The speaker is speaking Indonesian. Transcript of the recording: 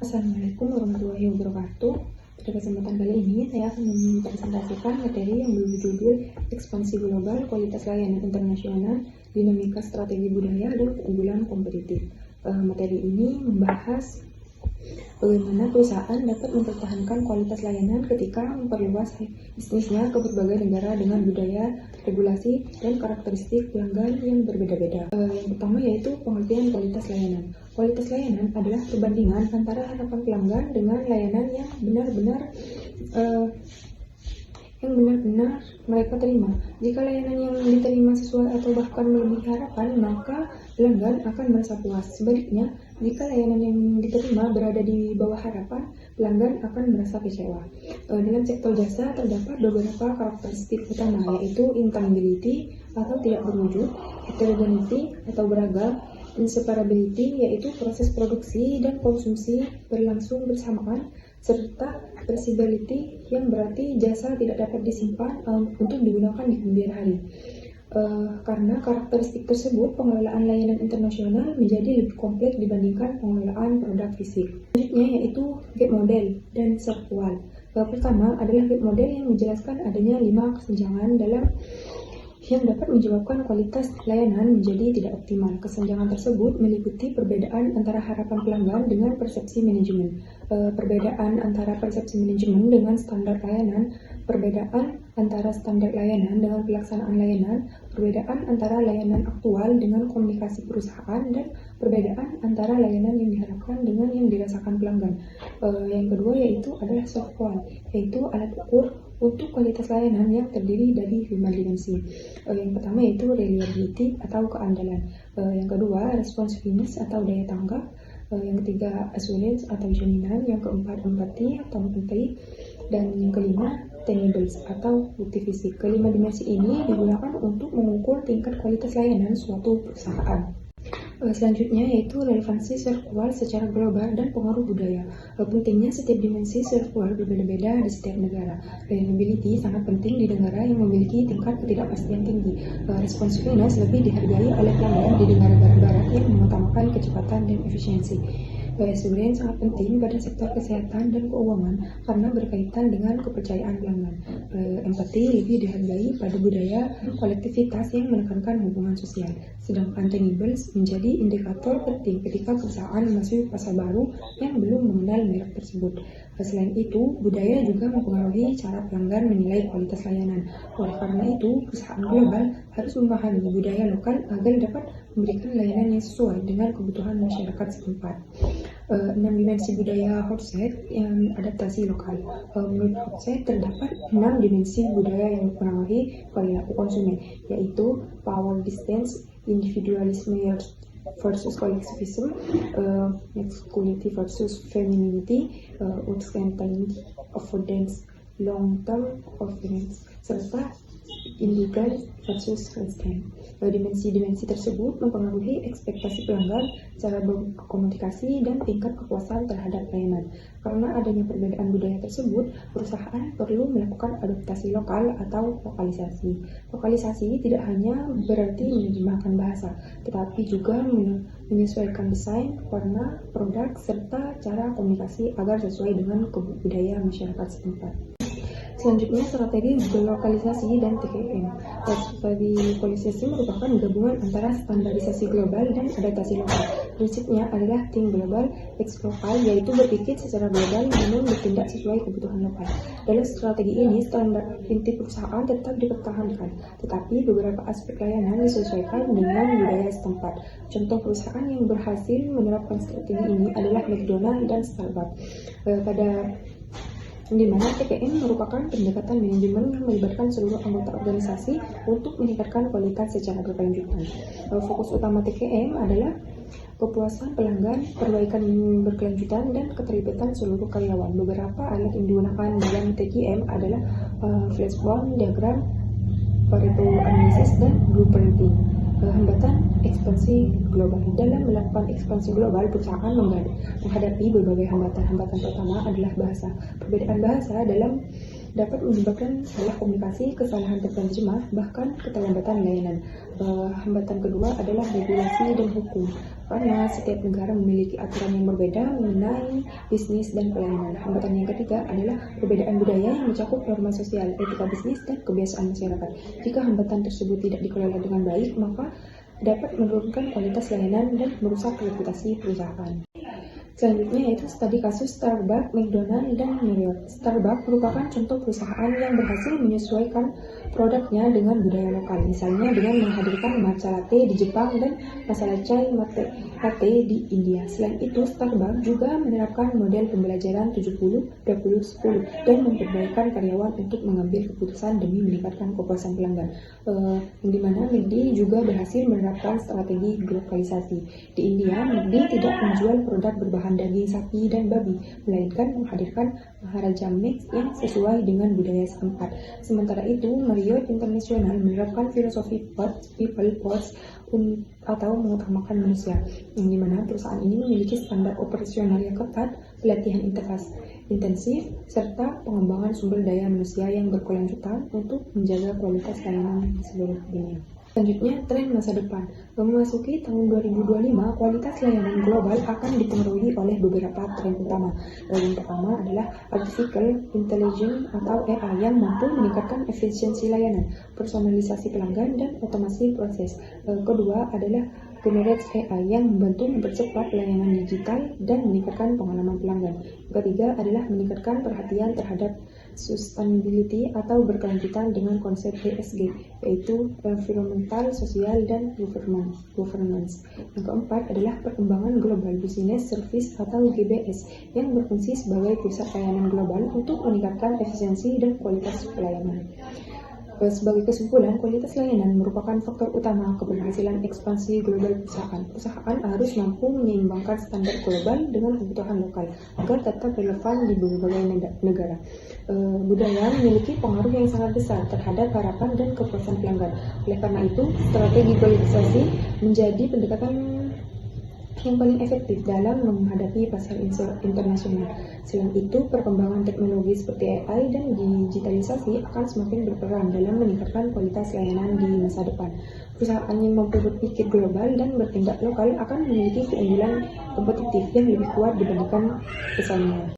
Assalamualaikum warahmatullahi wabarakatuh. Pada kesempatan kali ini, saya akan mempresentasikan materi yang berjudul Ekspansi Global, Kualitas Layanan Internasional, Dinamika Strategi Budaya, dan Keunggulan Kompetitif. Materi ini membahas bagaimana perusahaan dapat mempertahankan kualitas layanan ketika memperluas bisnisnya ke berbagai negara dengan budaya, regulasi, dan karakteristik pelanggan yang berbeda-beda. Yang pertama yaitu pengertian kualitas layanan. Kualitas layanan adalah perbandingan antara harapan pelanggan dengan layanan yang benar-benar mereka terima. Jika layanan yang diterima sesuai atau bahkan melebihi harapan, maka pelanggan akan merasa puas. Sebaliknya, jika layanan yang diterima berada di bawah harapan, pelanggan akan merasa kecewa. Dalam sektor jasa terdapat beberapa karakteristik utama, yaitu intangibility atau tidak berwujud, heterogeneity atau beragam, inseparability yaitu proses produksi dan konsumsi berlangsung bersamaan, serta traceability yang berarti jasa tidak dapat disimpan untuk digunakan di kemudian hari. Karena karakteristik tersebut, pengelolaan layanan internasional menjadi lebih kompleks dibandingkan pengelolaan produk fisik. Selanjutnya yaitu gap model dan serkual. Pertama adalah gap model yang menjelaskan adanya 5 kesenjangan dalam yang dapat menyebabkan kualitas layanan menjadi tidak optimal. Kesenjangan tersebut meliputi perbedaan antara harapan pelanggan dengan persepsi manajemen, perbedaan antara persepsi manajemen dengan standar layanan, perbedaan antara standar layanan dengan pelaksanaan layanan, perbedaan antara layanan aktual dengan komunikasi perusahaan, dan perbedaan antara layanan yang diharapkan dengan yang dirasakan pelanggan. Yang kedua yaitu adalah soft qual, yaitu alat ukur untuk kualitas layanan yang terdiri dari 5 dimensi. Yang pertama yaitu reliability atau keandalan. Yang kedua responsiveness atau daya tanggap. Yang ketiga assurance atau jaminan. Yang keempat empathy atau empathy. Dan yang kelima tangibles atau bukti fisik. Kelima dimensi ini digunakan untuk mengukur tingkat kualitas layanan suatu perusahaan. Selanjutnya yaitu relevansi sirkular secara global dan pengaruh budaya. Pentingnya setiap dimensi sirkular berbeda-beda di setiap negara. Reliability sangat penting di negara yang memiliki tingkat ketidakpastian tinggi. Responsiveness lebih dihargai oleh pelanggan di negara barat yang mengutamakan kecepatan dan efisiensi. Assurance sangat penting pada sektor kesehatan dan keuangan karena berkaitan dengan kepercayaan pelanggan. Empati lebih dihargai pada budaya kolektivitas yang menekankan hubungan sosial. Sedangkan tangibles menjadi indikator penting ketika perusahaan memasuki pasar baru yang belum mengenal merek tersebut. Selain itu, budaya juga mempengaruhi cara pelanggan menilai kualitas layanan. Oleh karena itu, perusahaan global harus memahami budaya lokal agar dapat memberikan layanan yang sesuai dengan kebutuhan masyarakat setempat. 6 dimensi budaya Hogshead yang adaptasi lokal. Menurut Hogshead terdapat 6 dimensi budaya yang mempengaruhi perilaku konsumen, yaitu power distance, individualisme versus collectivism, masculinity versus femininity, uncertainty, avoidance, long-term confidence, serta individual versus restraint. Dimensi-dimensi tersebut mempengaruhi ekspektasi pelanggan, cara berkomunikasi, dan tingkat kepuasan terhadap layanan. Karena adanya perbedaan budaya tersebut, perusahaan perlu melakukan adaptasi lokal atau lokalisasi. Lokalisasi tidak hanya berarti menerjemahkan bahasa, tetapi juga menyesuaikan desain, warna, produk, serta cara komunikasi agar sesuai dengan budaya masyarakat setempat. Selanjutnya, strategi globalisasi dan TKM. Strategi globalisasi merupakan gabungan antara standarisasi global dan adaptasi lokal. Prinsipnya adalah think global, act lokal, yaitu berpikir secara global namun bertindak sesuai kebutuhan lokal. Dalam strategi ini, standar inti perusahaan tetap dipertahankan, tetapi beberapa aspek layanan disesuaikan dengan budaya setempat. Contoh perusahaan yang berhasil menerapkan strategi ini adalah McDonald dan Starbucks. Di mana TKM merupakan pendekatan manajemen yang melibatkan seluruh anggota organisasi untuk meningkatkan kualitas secara berkelanjutan. Fokus utama TKM adalah kepuasan pelanggan, perbaikan berkelanjutan, dan keterlibatan seluruh karyawan. Beberapa alat yang digunakan dalam TKM adalah flashbone, diagram, Pareto analysis, dan blueprinting. Hambatan ekspansi global. Dalam melakukan ekspansi global, perusahaan menghadapi berbagai hambatan. Hambatan pertama adalah bahasa. Perbedaan bahasa dalam dapat menyebabkan salah komunikasi, kesalahan penerjemah, bahkan keterlambatan layanan. Hambatan kedua adalah regulasi dan hukum, karena setiap negara memiliki aturan yang berbeda mengenai bisnis dan pelayanan. Hambatan yang ketiga adalah perbedaan budaya yang mencakup norma sosial, etika bisnis, dan kebiasaan masyarakat. Jika hambatan tersebut tidak dikelola dengan baik, maka dapat menurunkan kualitas layanan dan merusak reputasi perusahaan. Selanjutnya yaitu studi kasus Starbucks, McDonald, dan Marriott. Starbucks merupakan contoh perusahaan yang berhasil menyesuaikan produknya dengan budaya lokal, misalnya dengan menghadirkan matcha latte di Jepang dan masala chai latte di India. Selain itu, Starbucks juga menerapkan model pembelajaran 70-20-10 dan memperbaikkan karyawan untuk mengambil keputusan demi meningkatkan kepuasan pelanggan. Di mana McD juga berhasil menerapkan strategi globalisasi. Di India, McD tidak menjual produk berbahan daging sapi dan babi, melainkan menghadirkan Maharaja Mix yang sesuai dengan budaya setempat. Sementara itu, Marriott International menerapkan filosofi people first atau mengutamakan manusia, yang dimana perusahaan ini memiliki standar operasional yang ketat, pelatihan intensif, serta pengembangan sumber daya manusia yang berkelanjutan untuk menjaga kualitas layanan di seluruh dunia. Selanjutnya, tren masa depan. Memasuki tahun 2025, kualitas layanan global akan dipengaruhi oleh beberapa tren utama. Yang pertama adalah Artificial Intelligence atau AI yang mampu meningkatkan efisiensi layanan, personalisasi pelanggan, dan otomasi proses. Kedua adalah Generative AI yang membantu mempercepat layanan digital dan meningkatkan pengalaman pelanggan. Ketiga adalah meningkatkan perhatian terhadap sustainability atau berkelanjutan dengan konsep ESG, yaitu environmental, sosial, dan governance. Yang keempat adalah perkembangan Global Business Service atau GBS yang berfungsi sebagai pusat layanan global untuk meningkatkan efisiensi dan kualitas pelayanan. Sebagai kesimpulan, kualitas layanan merupakan faktor utama keberhasilan ekspansi global perusahaan. Perusahaan harus mampu menyeimbangkan standar global dengan kebutuhan lokal agar tetap relevan di berbagai negara. Budaya memiliki pengaruh yang sangat besar terhadap harapan dan kepuasan pelanggan. Oleh karena itu, strategi globalisasi menjadi pendekatan yang paling efektif dalam menghadapi pasar internasional. Selain itu, perkembangan teknologi seperti AI dan digitalisasi akan semakin berperan dalam meningkatkan kualitas layanan di masa depan. Perusahaan yang mampu berpikir global dan bertindak lokal akan memiliki keunggulan kompetitif yang lebih kuat dibandingkan pesaingnya.